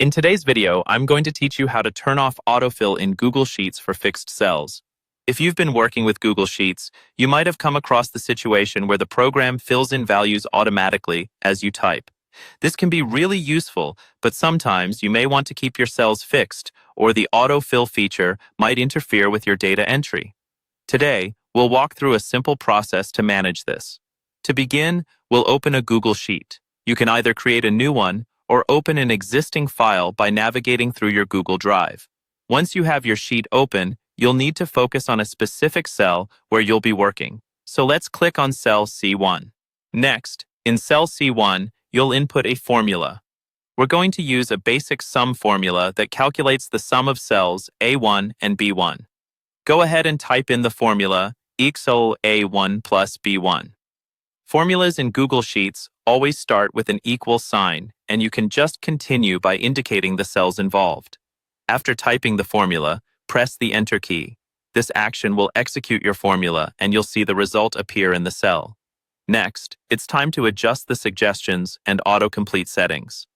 In today's video, I'm going to teach you how to turn off autofill in Google Sheets for fixed cells. If you've been working with Google Sheets, you might have come across the situation where the program fills in values automatically as you type. This can be really useful, but sometimes you may want to keep your cells fixed, or the autofill feature might interfere with your data entry. Today, we'll walk through a simple process to manage this. To begin, we'll open a Google Sheet. You can either create a new one or open an existing file by navigating through your Google Drive. Once you have your sheet open, you'll need to focus on a specific cell where you'll be working. So let's click on cell C1. Next, in cell C1, you'll input a formula. We're going to use a basic sum formula that calculates the sum of cells A1 and B1. Go ahead and type in the formula equals A1 plus B1. Formulas in Google Sheets always start with an equal sign, and you can just continue by indicating the cells involved. After typing the formula, press the Enter key. This action will execute your formula, and you'll see the result appear in the cell. Next, it's time to adjust the suggestions and autocomplete settings.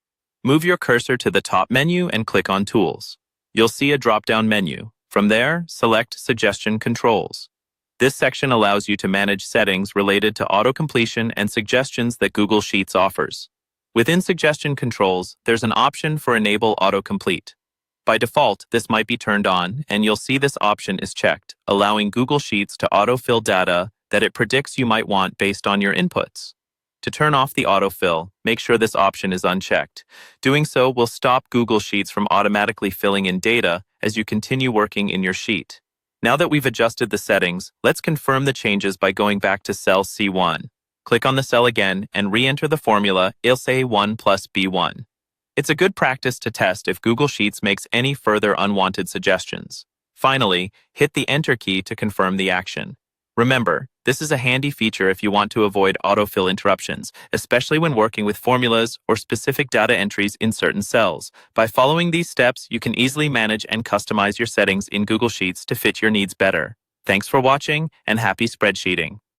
Move your cursor to the top menu and click on Tools. You'll see a drop-down menu. From there, select Suggestion Controls. This section allows you to manage settings related to autocompletion and suggestions that Google Sheets offers. Within Suggestion Controls, there's an option for Enable Autocomplete. By default, this might be turned on, and you'll see this option is checked, allowing Google Sheets to autofill data that it predicts you might want based on your inputs. To turn off the autofill, make sure this option is unchecked. Doing so will stop Google Sheets from automatically filling in data as you continue working in your sheet. Now that we've adjusted the settings, let's confirm the changes by going back to cell C1. Click on the cell again and re-enter the formula A1 plus B1. It's a good practice to test if Google Sheets makes any further unwanted suggestions. Finally, hit the Enter key to confirm the action. Remember, this is a handy feature if you want to avoid autofill interruptions, especially when working with formulas or specific data entries in certain cells. By following these steps, you can easily manage and customize your settings in Google Sheets to fit your needs better. Thanks for watching, and happy spreadsheeting.